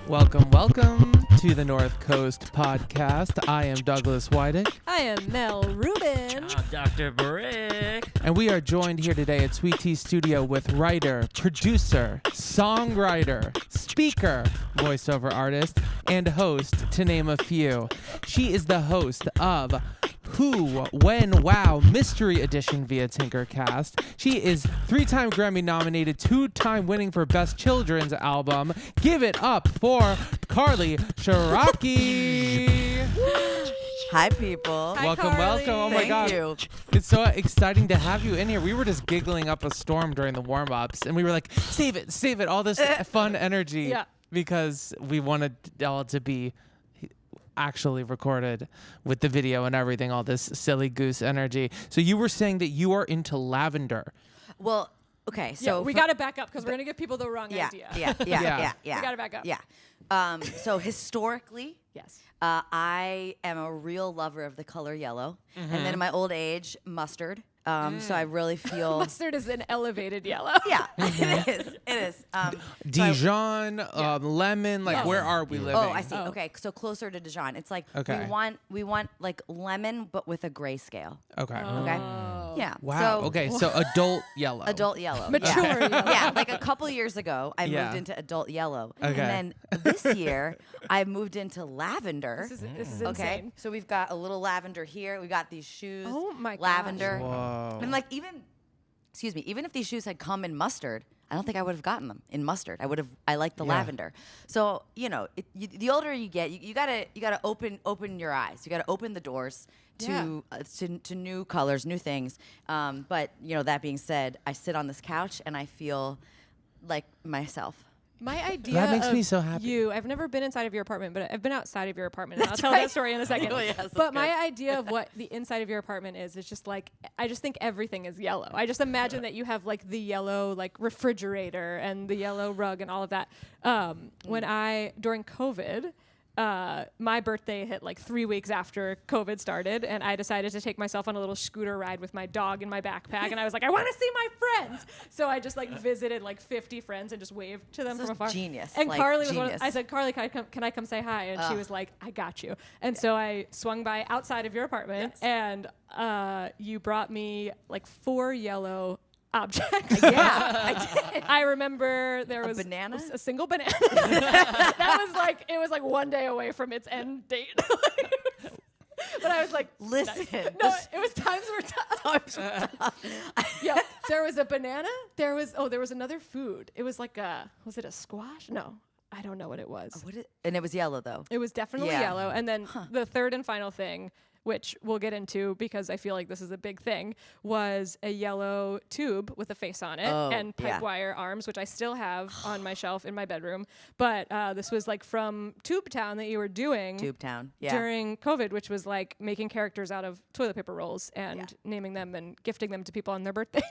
Welcome to the North Coast Podcast. I am Douglas Widick. I am Mel Rubin. I'm Dr. Brick. And we are joined here today at Sweet Tea Studio with writer, producer, songwriter, speaker, voiceover artist, and host, to name a few. She is the host of Who, When, Wow Mystery Edition via Tinkercast. She is 3-time Grammy nominated, 2-time winning for Best Children's Album. Give it up for Carly Ciarrochi. Hi, people. Hi, welcome. Carly. Oh my Thank God. you. It's so exciting to have you in here. We were just giggling up a storm during the warm-ups, and we were like, save it, all this fun energy. Yeah. Because we wanted it all to be actually recorded with the video and everything, all this silly goose energy. So you were saying that you are into lavender. Well, okay, so we got to back up because we're going to give people the wrong idea. Yeah. We got to back up. Yeah. So historically, Yes. I am a real lover of the color yellow, and then in my old age, mustard. So I really feel Mustard is an elevated yellow. Yeah, it is. Dijon, lemon, like Yes. where are we living? Oh, I see. Oh. Okay, so closer to Dijon. It's like Okay. we want like lemon, but with a grayscale. Okay. Okay. Oh. Yeah. Wow. So okay, so adult yellow. adult yellow. Mature Yeah. yellow. Yeah, like a couple years ago, I Yeah. moved into adult yellow. Okay. And then this year, I moved into lavender. This is Okay, insane. so we've got a little lavender here. We got these shoes. Oh my gosh. lavender. Whoa. And like even if these shoes had come in mustard, I don't think I would have gotten them in mustard. I like the Yeah. lavender. So the older you get, you gotta open your eyes. You gotta open the doors to new colors, new things. But that being said, I sit on this couch and I feel like myself. My idea That makes of me so happy. I've never been inside of your apartment, but I've been outside of your apartment. And I'll tell that story in a second. Oh, yes, that's but my good. idea of what the inside of your apartment is just like, I just think everything is yellow. I just imagine that you have like the yellow like refrigerator and the yellow rug and all of that. During COVID, my birthday hit like 3 weeks after COVID started, and I decided to take myself on a little scooter ride with my dog in my backpack, and I was like, I want to see my friends. So I just like visited like 50 friends and just waved to them This from is afar. genius, And like, Carly was genius. I said, Carly, can I come say hi? And she was like, I got you. And so I swung by outside of your apartment, and you brought me like 4 yellow objects. Yeah, I did. I remember there was banana? a single banana. It was like 1 day away from its end date. But I was like, Listen. nice. No, it was times were tough. Yeah, there was a banana. There was another food. It was like was it a squash? No, I don't know what it was. And it was yellow though. It was definitely Yeah. yellow. And then the third and final thing, which we'll get into because I feel like this is a big thing, was a yellow tube with a face on it and pipe yeah. wire arms, which I still have on my shelf in my bedroom. But this was like from Tube Town that you were doing Tube Town. Yeah. during COVID, which was like making characters out of toilet paper rolls and naming them and gifting them to people on their birthdays.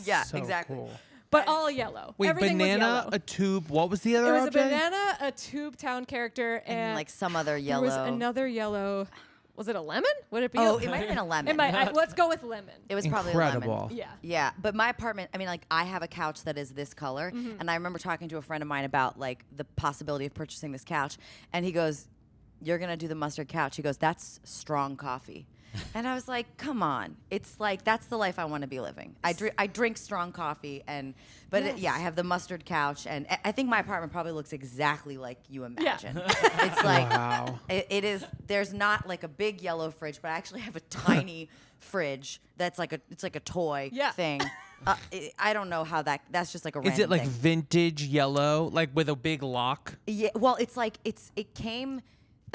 Yeah, So exactly. cool. But all yellow. Wait, Everything was banana, yellow. a tube. What was the other It was object? a banana, a Tube Town character, And like some other there yellow. was another yellow. Was it a lemon? Would it be? Oh, a it might have been a lemon. Let's go with lemon. It was probably a Incredible. lemon. Yeah. Yeah, but my apartment, I mean, like, I have a couch that is this color, and I remember talking to a friend of mine about, like, the possibility of purchasing this couch, and he goes, you're going to do the mustard couch. He goes, that's strong coffee. And I was like, come on. It's like, that's the life I want to be living. I drink strong coffee, but I have the mustard couch, and I think my apartment probably looks exactly like you imagine. It's like, Wow. it is, there's not like a big yellow fridge, but I actually have a tiny fridge that's like it's like a toy thing. I don't know how that's just like a random Is it like thing. vintage yellow, like with a big lock? Yeah, well, it's like it came.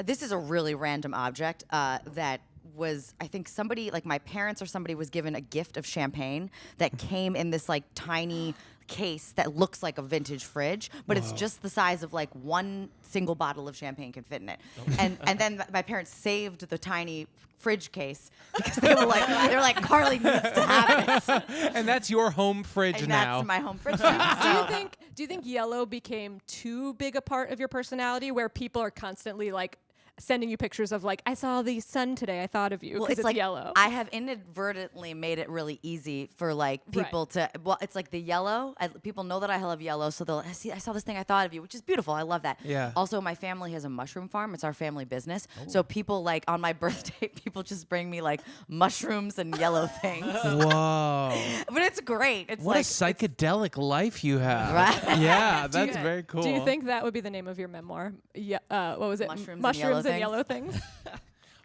This is a really random object that was, I think somebody, like my parents or somebody, was given a gift of champagne that came in this like tiny case that looks like a vintage fridge, but it's just the size of like one single bottle of champagne can fit in it. And then my parents saved the tiny fridge case because they were like Carly needs to have this. And that's your home fridge And now. that's my home fridge now. Do you think yellow became too big a part of your personality where people are constantly like sending you pictures of like, I saw the sun today, I thought of you, Well, because it's like yellow. I have inadvertently made it really easy for like people to. Well, it's like the yellow. People know that I love yellow, so they'll see. I saw this thing, I thought of you, which is beautiful. I love that. Yeah. Also, my family has a mushroom farm. It's our family business. So people like on my birthday, people just bring me like mushrooms and yellow things. Whoa. But it's great. It's What like a psychedelic life you have. Right? Yeah, that's very cool. Do you think that would be the name of your memoir? Yeah. What was it? Mushrooms and Yellow Yellow Things.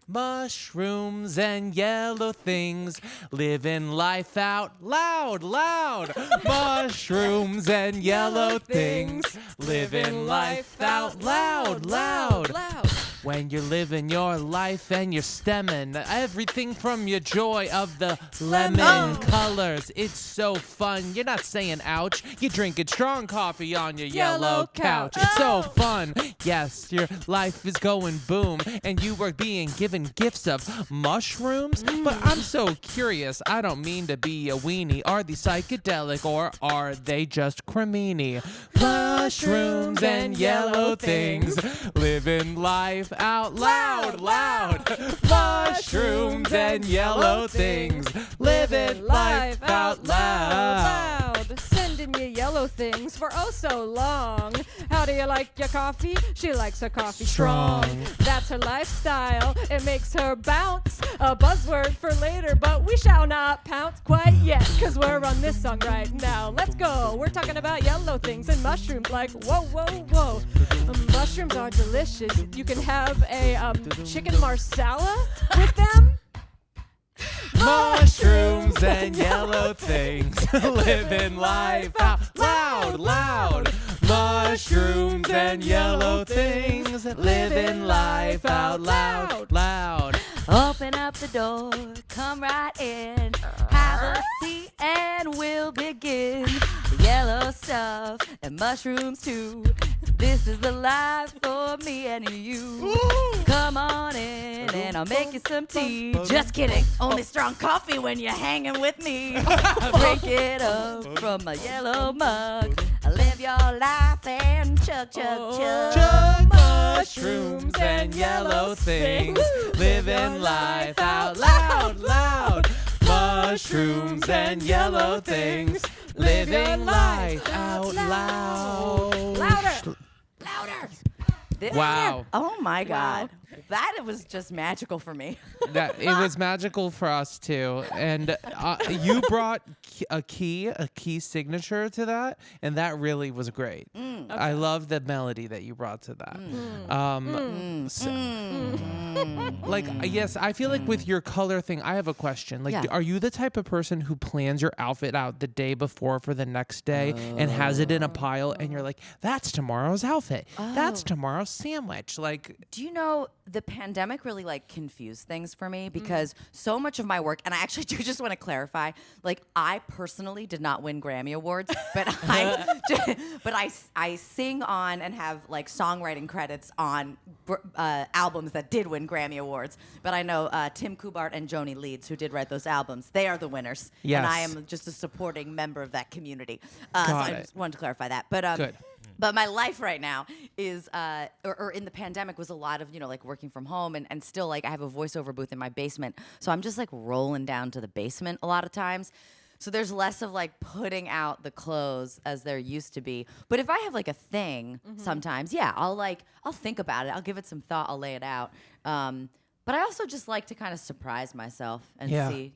Mushrooms and yellow things, living life out loud, loud. Mushrooms and yellow things, living life out loud, loud. When you're living your life and you're stemming everything from your joy of the lemon colors. It's so fun. You're not saying ouch. You're drinking strong coffee on your yellow couch. It's so fun. Yes, your life is going boom, and you are being given gifts of mushrooms. But I'm so curious. I don't mean to be a weenie. Are these psychedelic or are they just cremini? Mushrooms and yellow things, living life out loud, loud. Mushrooms and yellow things, living life out loud. Sending you yellow things for oh so long. How do you like your coffee? She likes her coffee strong. That's her lifestyle. It makes her bounce. A buzzword for later, but we shall not pounce quite yet, cause we're on this song right now. Let's go. We're talking about yellow things and mushrooms. Like whoa, whoa, whoa. Mushrooms are delicious. You can have a chicken marsala with them. Mushrooms and yellow things, living life out loud, loud. Mushrooms and yellow things, living life out loud, loud. Open up the door, come right in, have a seat and we'll begin. Yellow stuff and mushrooms too. This is the life for me and you. Come on in and I'll make you some tea. Just kidding, only strong coffee when you're hanging with me. Drink it up from a yellow mug. Live your life and chug, chug, chug. Chug mushrooms and yellow things, living life out loud, loud. Mushrooms and yellow things, living life out loud. Louder. Wow. Oh my God. That was just magical for me. That it was magical for us too, and you brought a key signature to that, and that really was great. Okay. I love the melody that you brought to that. Like yes, I feel like with your color thing, I have a question. Like, are you the type of person who plans your outfit out the day before for the next day and has it in a pile, and you're like, that's tomorrow's outfit, that's tomorrow's sandwich? Like, do you know? The pandemic really like confused things for me because so much of my work, and I actually do just want to clarify, like I personally did not win Grammy Awards, but I sing on and have like songwriting credits on albums that did win Grammy Awards. But I know Tim Kubart and Joni Leeds, who did write those albums, they are the winners. Yes. And I am just a supporting member of that community. So I just wanted to clarify that. But good. But my life right now is, or in the pandemic was a lot of, like working from home and still like I have a voiceover booth in my basement. So I'm just like rolling down to the basement a lot of times. So there's less of like putting out the clothes as there used to be. But if I have like a thing sometimes, I'll think about it. I'll give it some thought. I'll lay it out. But I also just like to kind of surprise myself and see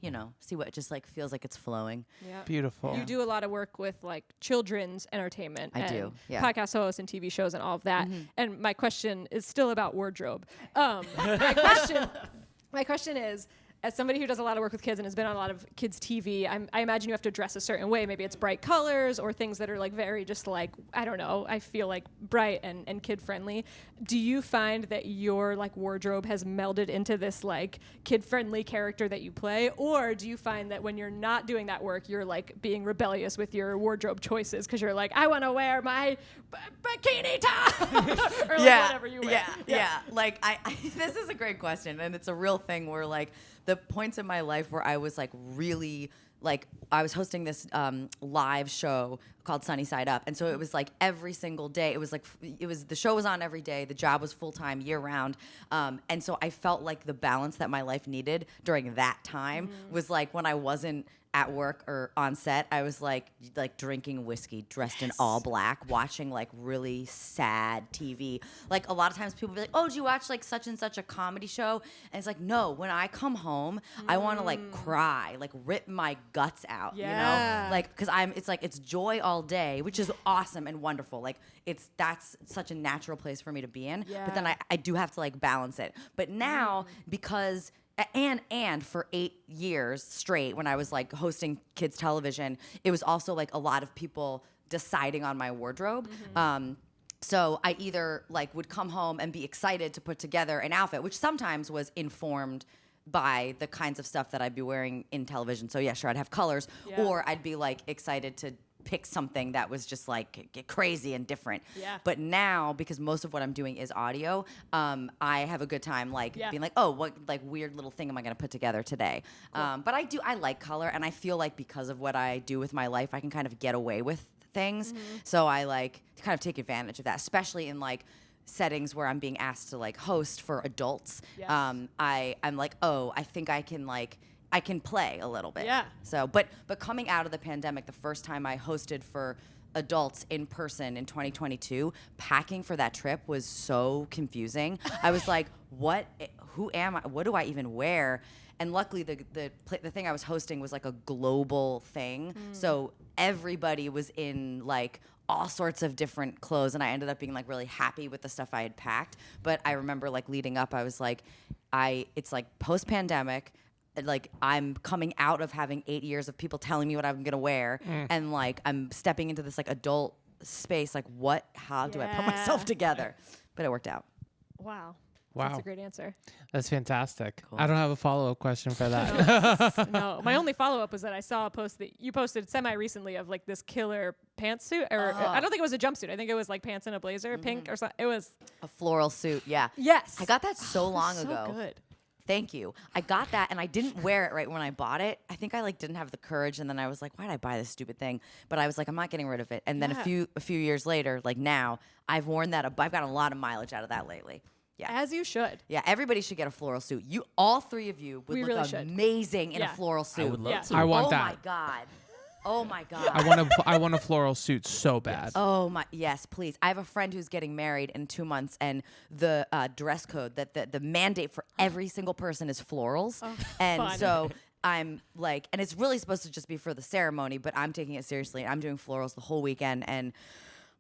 what it just like feels like it's flowing. Yeah. Beautiful. You do a lot of work with like children's entertainment. I do. Yeah. Podcast hosts and TV shows and all of that. And my question is still about wardrobe. My question is, as somebody who does a lot of work with kids and has been on a lot of kids' TV, I imagine you have to dress a certain way. Maybe it's bright colors or things that are like very just like, I don't know, I feel like bright and kid-friendly. Do you find that your like wardrobe has melded into this like kid-friendly character that you play? Or do you find that when you're not doing that work, you're like being rebellious with your wardrobe choices because you're like, I want to wear my bikini top or like whatever you wear? Yeah. Like I this is a great question, and it's a real thing where like the points in my life where I was like really like I was hosting this live show called Sunny Side Up. And so it was like every single day. The show was on every day. The job was full time, year round. And so I felt like the balance that my life needed during that time was like when I wasn't at work or on set, I was like drinking whiskey, dressed in all black, watching like really sad TV. Like a lot of times people be like, "Oh, did you watch like such and such a comedy show?" And it's like, no. When I come home, I want to like cry, like rip my guts out. You know, like because it's joy all day, which is awesome and wonderful. Like that's such a natural place for me to be in. Yeah. But then I do have to like balance it. But now because and for 8 years straight when I was like hosting kids television, it was also like a lot of people deciding on my wardrobe. So I either like would come home and be excited to put together an outfit, which sometimes was informed by the kinds of stuff that I'd be wearing in television. So yeah, sure, I'd have colors, or I'd be like excited to pick something that was just like get crazy and different. Yeah. But now, because most of what I'm doing is audio, I have a good time like being like, oh, what like weird little thing am I gonna put together today? Cool. But I like color, and I feel like because of what I do with my life, I can kind of get away with things. So I like kind of take advantage of that, especially in like settings where I'm being asked to like host for adults. Yes. I'm like, oh, I think I can play a little bit. Yeah. So, but coming out of the pandemic, the first time I hosted for adults in person in 2022, packing for that trip was so confusing. I was like, who am I? What do I even wear? And luckily, the thing I was hosting was like a global thing. So everybody was in like all sorts of different clothes, and I ended up being like really happy with the stuff I had packed. But I remember like leading up, I was like, it's like post-pandemic. Like I'm coming out of having 8 years of people telling me what I'm gonna wear, and like I'm stepping into this like adult space. Like, how do I put myself together? But it worked out. Wow. That's a great answer. That's fantastic. Cool. I don't have a follow-up question for that. No, my only follow-up was that I saw a post that you posted semi-recently of like this killer pantsuit, or I don't think it was a jumpsuit. I think it was like pants and a blazer, pink or something. It was a floral suit. Yeah. Yes. I got that so long ago. So good. Thank you. I got that, and I didn't wear it right when I bought it. I think I like didn't have the courage, and then I was like, why did I buy this stupid thing? But I was like, I'm not getting rid of it. And then a few years later, like now, I've worn that. I've gotten a lot of mileage out of that lately. Yeah. As you should. Yeah, everybody should get a floral suit. All three of you would look really amazing in a floral suit. I would love to. I want that. Oh my god. Oh my god. I want a floral suit so bad. Yes. Oh my, yes, please. I have a friend who's getting married in 2 months, and the dress code, that the mandate for every single person is florals. Oh, and fun. So I'm like, and it's really supposed to just be for the ceremony, but I'm taking it seriously. I'm doing florals the whole weekend, and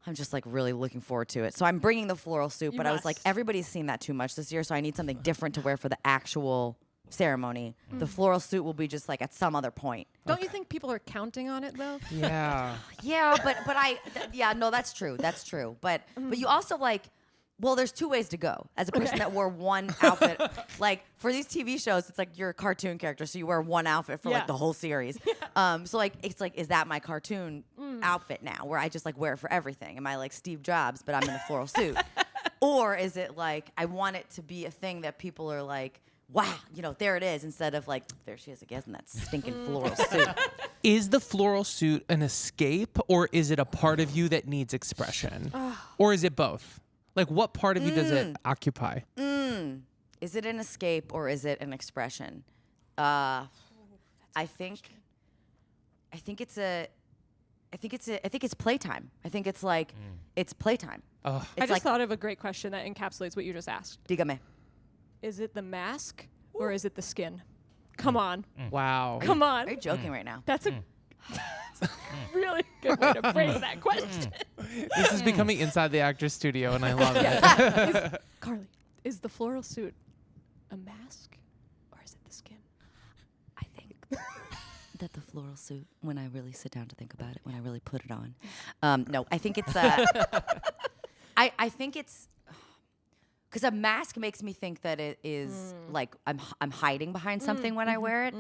I'm just like really looking forward to it. So I'm bringing the floral suit, but I was like, everybody's seen that too much this year, so I need something different to wear for the actual ceremony. The floral suit will be just like at some other point. Don't you think people are counting on it though? Yeah. Yeah, but no, that's true. That's true. But you also like, well, there's two ways to go. As a person that wore one outfit, like for these TV shows, it's like you're a cartoon character, so you wear one outfit for like the whole series. So like it's like, is that my cartoon outfit now, where I just like wear it for everything? Am I like Steve Jobs, but I'm in a floral suit? Or is it like I want it to be a thing that people are like, wow, there it is, instead of like, there she is again in that stinking floral suit. Is the floral suit an escape, or is it a part of you that needs expression? Or is it both? Like, what part of you does it occupy? Is it an escape, or is it an expression? I think it's playtime. I think it's like, it's playtime. I just thought of a great question that encapsulates what you just asked. Dígame. Is it the mask or is it the skin? Come on. Wow. Come on. Are you joking right now? That's a really good way to phrase that question. This is becoming Inside the Actors Studio, and I love it. Carly, is the floral suit a mask or is it the skin? I think that the floral suit, when I really sit down to think about it, when I really put it on. No, I think it's I think it's, because a mask makes me think that it is like I'm hiding behind something when I wear it.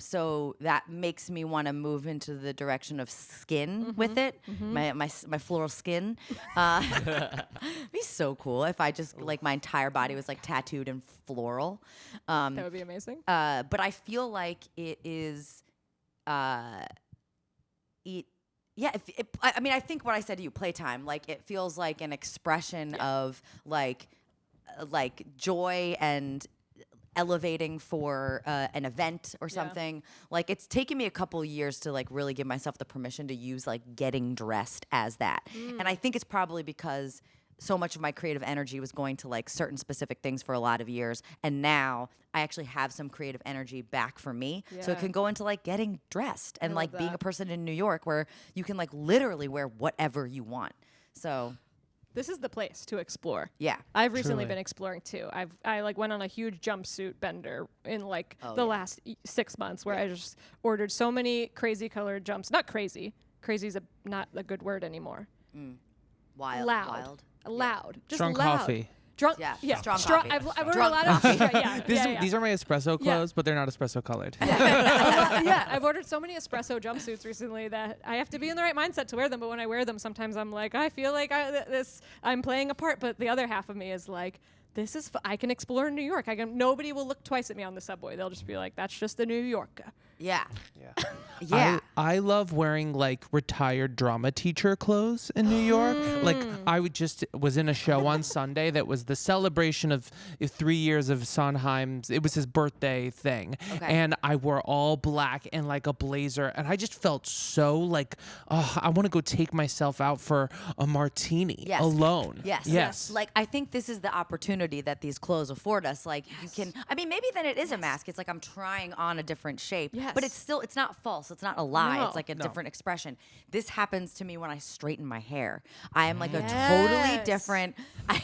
So that makes me want to move into the direction of skin with it, my floral skin. It'd be so cool if I just like my entire body was like tattooed in floral. That would be amazing. But I feel like it is, Yeah, I mean, I think what I said to you, playtime, like it feels like an expression of like joy and elevating for an event or something. Like it's taken me a couple years to like really give myself the permission to use like getting dressed as that. And I think it's probably because so much of my creative energy was going to like certain specific things for a lot of years, and now I actually have some creative energy back for me, so it can go into like getting dressed and like being a person in New York where you can like literally wear whatever you want. So this is the place to explore. yeah, I've recently been exploring too. I like went on a huge jumpsuit bender in like the last 6 months where I just ordered so many crazy colored jumps. Not crazy. Crazy is not a good word anymore. Wild. Loud. Just Strong loud. coffee. Drunk. Yeah. Strong coffee. I've ordered a lot of. These are my espresso clothes, but they're not espresso colored. I've ordered so many espresso jumpsuits recently that I have to be in the right mindset to wear them. But when I wear them, sometimes I'm like, I feel like I'm playing a part. But the other half of me is like, this is I can explore New York. Nobody will look twice at me on the subway. They'll just be like, that's just a New Yorker. Yeah. I love wearing like retired drama teacher clothes in New York. Like I was in a show on Sunday that was the celebration of 3 years of Sondheim's. It was his birthday thing. Okay. And I wore all black and like a blazer. And I just felt so like, I want to go take myself out for a martini alone. Yes. Like I think this is the opportunity that these clothes afford us. Like you can, I mean, maybe then it is a mask. It's like I'm trying on a different shape. Yes. But it's not false. It's not a lie. No. It's like a different expression. This happens to me when I straighten my hair. I am like a totally different. I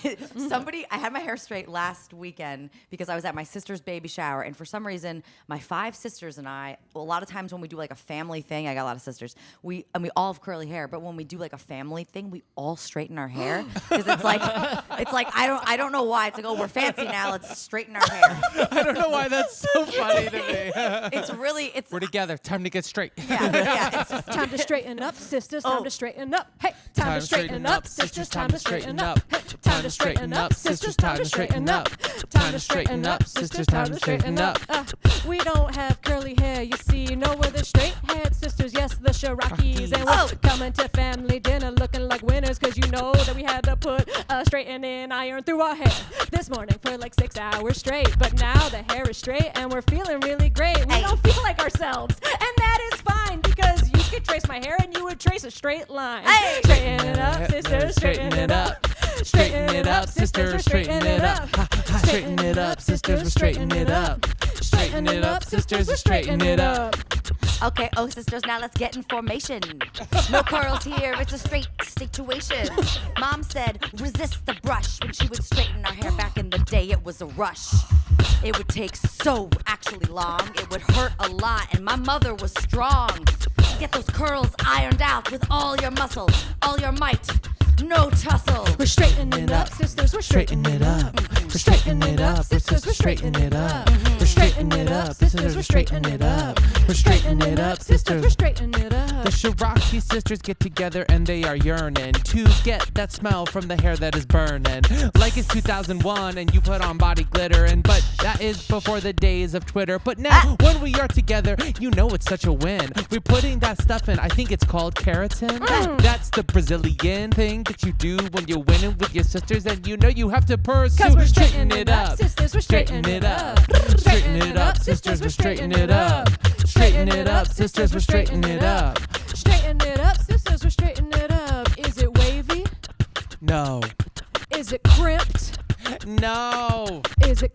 had my hair straight last weekend because I was at my sister's baby shower, and for some reason, my 5 sisters and I. Well, a lot of times when we do like a family thing, I got a lot of sisters. We all have curly hair, but when we do like a family thing, we all straighten our hair because it's like I don't know why. It's like, oh, we're fancy now. Let's straighten our hair. I don't know why that's so funny to me. We're together. Time to get straight. Yeah. It's just Time to straighten up, sisters. Time to straighten up. Hey, time to straighten up, sisters. Time to straighten up. Time to straighten up, sisters. Time to straighten up. Time to straighten up, sisters. Time to straighten up. We don't have curly hair, you see. No, we're the straight-haired sisters. Yes, the Ciarrochis, and we're coming to family dinner looking like winners, 'cause you know that we had to put a straightening iron through our hair this morning for like 6 hours straight. But now the hair is straight and we're feeling really great. We don't feel like ourselves, and that is fine because you could trace my hair and you would trace a straight line. Hey. Straighten it up, sisters. Straighten it up. Straighten it up, sisters. We're straightening it up. Straighten it up, sisters. We're straightening it up. Straighten it up, sisters. We're straightening it up. Okay, sisters, now let's get in formation. No curls here, it's a straight situation. Mom said, resist the brush. When she would straighten our hair back in the day, it was a rush. It would take so actually long. It would hurt a lot, and my mother was strong. Get those curls ironed out with all your muscle, all your might. No tussle. We're straightening it up, sisters. We're straightening it up. We're straightening it up, sisters. We're straightening it up. We're straightening it up, sisters. We're straightening it up. We're straightening it up, sisters. We're straightening it up. The Ciarrochi sisters get together and they are yearning to get that smell from the hair that is burning. Like it's 2001 and you put on body glitter, but that is before the days of Twitter. But now when we are together, you know it's such a win. We're putting that stuff in. I think it's called keratin. That's the Brazilian thing that you do when you're winning with your sisters, and you know you have to pursue. 'Cause we're straightening it up, sisters. We're straightening it up. Straighten it up, sisters. We're straightening it up. Straighten it up, sisters. We're straightening it up. Straighten it up, sisters. We're straightening it up. Is it wavy? No. Is it crimped? No. Is it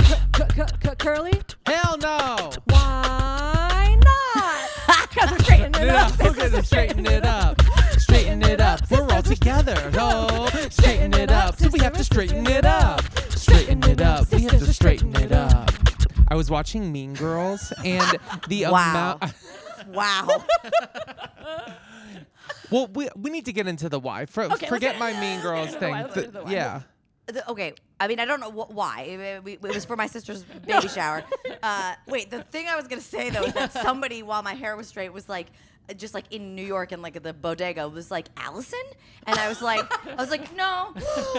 curly? Hell no. Why not? Because we're straightening it up. Because we're straightening it up. Straighten it up. We're all together. Oh, straighten it up. So we have to straighten it up. Straighten it up. We have to straighten it up. I was watching Mean Girls, and the amount. Wow. Well, we need to get into the why. Forget my Mean Girls thing. Yeah. Okay, I mean, I don't know why. It was for my sister's baby shower. Wait, the thing I was going to say, though, is that somebody, while my hair was straight, was like, just like in New York and like at the bodega was like, Allison? And I was like, no,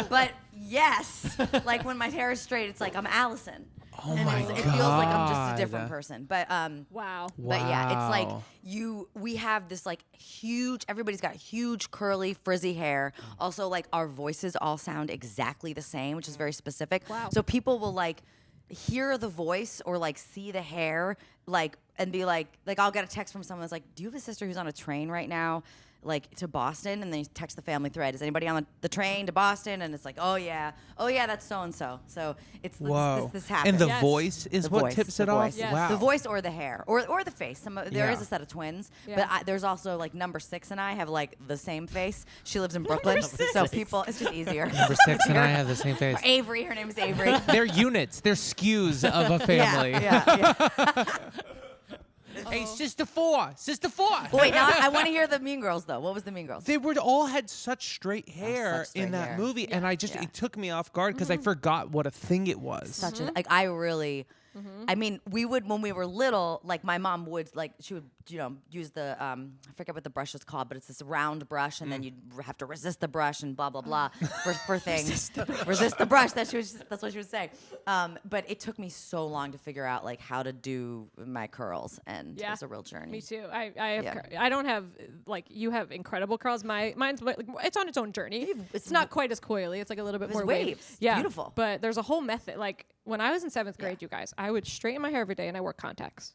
but yes. Like when my hair is straight, it's like, I'm Allison. Oh And my it God. feels like I'm just a different person. But Wow. but yeah, it's like Wow. we have this like huge, everybody's got huge curly frizzy hair. Also like our voices all sound exactly the same, which is very specific. Wow. So people will like hear the voice or like see the hair like and be like I'll get a text from someone that's like, do you have a sister who's on a train right now? Like to Boston, and then you text the family thread. Is anybody on the train to Boston? And it's like, oh yeah, that's so and so. So it's Whoa. this happens. And the Yes. voice is The what voice, tips the it off? voice. Yes. Wow. The voice or the hair or the face. There is Yeah. a set of twins, Yeah. but there's also like number 6 and I have like the same face. She lives in Brooklyn, so people it's just easier. Number 6 and I have the same face. Avery, her name is Avery. They're units. They're skews of a family. Yeah. Hey, Sister 4. Sister 4. Wait, now I want to hear the Mean Girls though. What was the Mean Girls? They were all had such straight hair straight in that hair. movie, and I just Yeah. it took me off guard because I forgot what a thing it was. Such a like I really. I mean, we would when we were little. Like my mom would like she would use the I forget what the brush is called, but it's this round brush, and then you'd have to resist the brush and blah blah blah for things. Resist the brush. That's what she would say. But it took me so long to figure out like how to do my curls, and it was a real journey. Me too. I have. Yeah. I don't have like you have incredible curls. Mine's like, it's on its own journey. It's not quite as coily. It's like a little bit It's more waves. Yeah, Beautiful. But there's a whole method. Like when I was in 7th grade, you guys, I would straighten my hair every day and I wore contacts.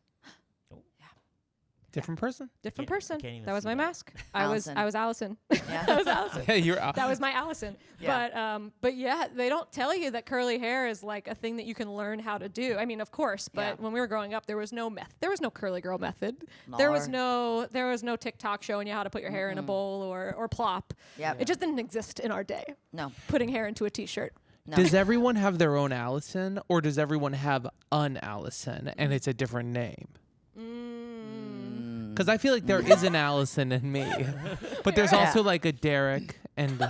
Different person? Different Can't- person. can't even That was see my that. mask. I was Allison. Yeah. I was Allison. Yeah, you're. That was my Allison. Yeah. But yeah, they don't tell you that curly hair is like a thing that you can learn how to do. I mean, of course, but Yeah. when we were growing up, there was no there was no curly girl method. There was no TikTok showing you how to put your hair in a bowl or plop. Yep. It just didn't exist in our day. No. Putting hair into a t-shirt. No. Does everyone have their own Allison, or does everyone have an Allison and it's a different name? Because I feel like there is an Allison in me, but there's also like a Derek, and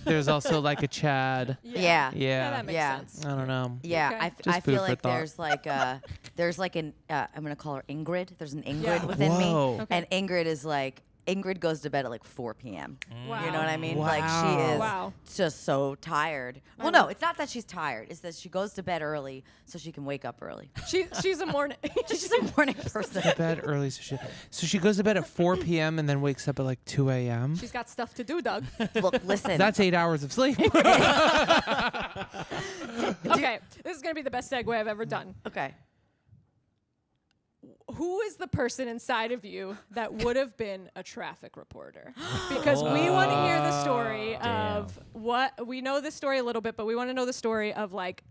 there's also like a Chad. Yeah. Yeah. that makes Yeah. sense. I don't know. Yeah, Okay. I Just feel food for like thought. there's like an I'm gonna call her Ingrid. There's an Ingrid Yeah. within Whoa. me, Okay. and Ingrid is like Ingrid goes to bed at like 4 p.m. Wow. You know what I mean? Wow. Like she is Wow. just so tired. Well, no, it's not that she's tired. It's that she goes to bed early so she can wake up early. She's a morning. She's just a morning person. Bed early, so she goes to bed at 4 p.m. and then wakes up at like 2 a.m. She's got stuff to do, Doug. Look, listen. That's 8 hours of sleep. Okay, this is gonna be the best segue I've ever done. okay. Who is the person inside of you that would have been a traffic reporter? Because we want to hear the story of what we know this story a little bit, but we want to know the story of like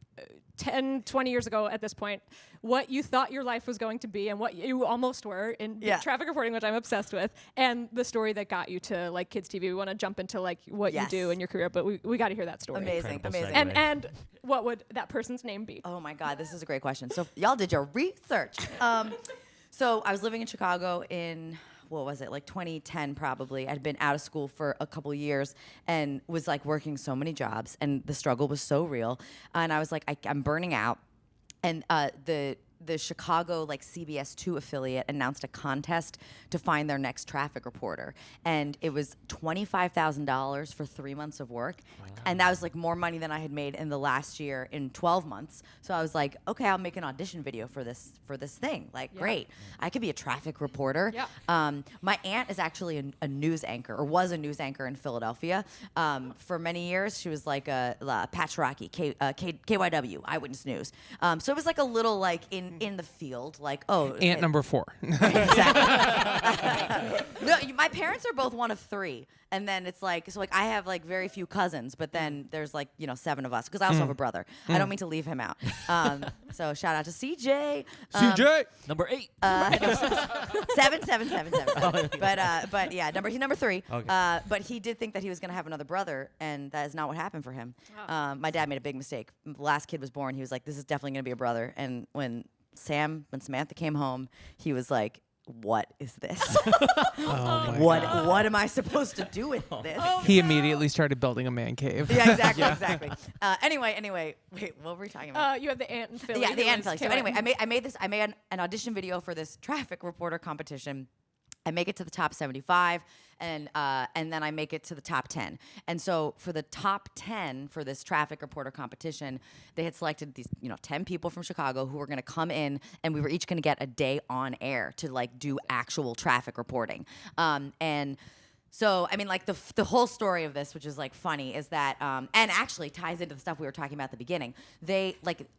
10, 20 years ago at this point, what you thought your life was going to be and what you almost were in traffic reporting, which I'm obsessed with, and the story that got you to like kids TV. We want to jump into like what you do in your career, but we got to hear that story. Amazing. Incredible Amazing. segue. And what would that person's name be? Oh my God, this is a great question. So y'all did your research. So I was living in Chicago in, what was it, like 2010 probably. I'd been out of school for a couple years and was like working so many jobs, and the struggle was so real. And I was like, I'm burning out. And the Chicago like CBS 2 affiliate announced a contest to find their next traffic reporter, and it was $25,000 for 3 months of work, and that was like more money than I had made in the last year in 12 months. So I was like, okay, I'll make an audition video for this thing. Like, great, I could be a traffic reporter. Yeah. My aunt is actually a news anchor, or was a news anchor in Philadelphia. For many years, she was like a Pat Ciarrochi, KYW, Eyewitness News. So it was like a little like in the field, like Aunt number 4. No, my parents are both one of 3, and then it's like I have like very few cousins, but then there's like 7 of us because I also have a brother. I don't mean to leave him out. So shout out to CJ. CJ. Number 8. 7. But yeah, he's number 3. Okay. But he did think that he was gonna have another brother, and that is not what happened for him. My dad made a big mistake. The last kid was born. He was like, "This is definitely gonna be a brother." And when Samantha came home, he was like, "What is this? What am I supposed to do with this?" He immediately started building a man cave. Yeah, exactly. Anyway, wait, what were we talking about? You have the aunt in Philly. Yeah, the who Ant was Philly. So KY. anyway, I made an audition video for this traffic reporter competition. I make it to the top 75, and then I make it to the top 10. And so for the top 10 for this traffic reporter competition, they had selected these 10 people from Chicago who were going to come in, and we were each going to get a day on air to like do actual traffic reporting. And so, I mean, like the whole story of this, which is like funny, is that, and actually ties into the stuff we were talking about at the beginning.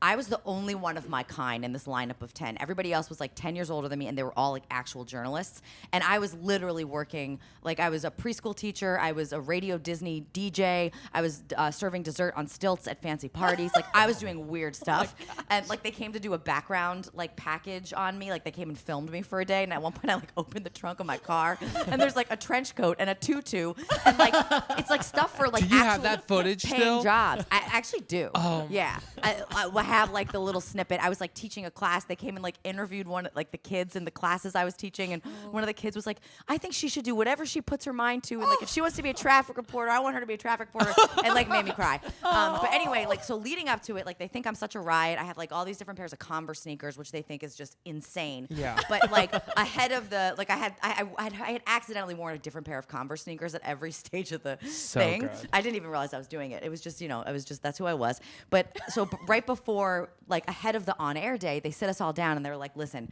I was the only one of my kind in this lineup of 10. Everybody else was like 10 years older than me, and they were all like actual journalists. And I was literally working, like I was a preschool teacher, I was a Radio Disney DJ, I was serving dessert on stilts at fancy parties. Like I was doing weird stuff. And like they came to do a background like package on me. Like they came and filmed me for a day. And at one point I like opened the trunk of my car, and there's like a trench coat and a tutu, and like it's like stuff for like Do you have that footage paying still? jobs. I actually do. Oh. Yeah. I have like the little snippet. I was like teaching a class. They came and like interviewed the kids in the classes I was teaching, and one of the kids was like, I think she should do whatever she puts her mind to, and like if she wants to be a traffic reporter, I want her to be a traffic reporter, and like made me cry. But anyway, like so leading up to it, like they think I'm such a riot. I have like all these different pairs of Converse sneakers, which they think is just insane. Yeah. But like ahead of the I had accidentally worn a different pair of Converse sneakers at every stage of the thing. Good. I didn't even realize I was doing it. It was just, that's who I was. But so right before, like ahead of the on-air day, they sit us all down and they're like, listen,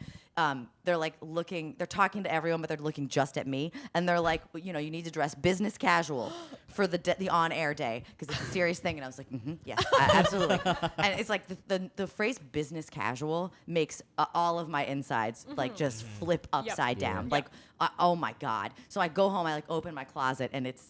they're like they're talking to everyone, but they're looking just at me. And they're like, you need to dress business casual for the on-air day because it's a serious thing. And I was like, yes, absolutely. And it's like the phrase business casual makes all of my insides like just flip upside down. Like, oh my God. So I go home, I like open my closet, and it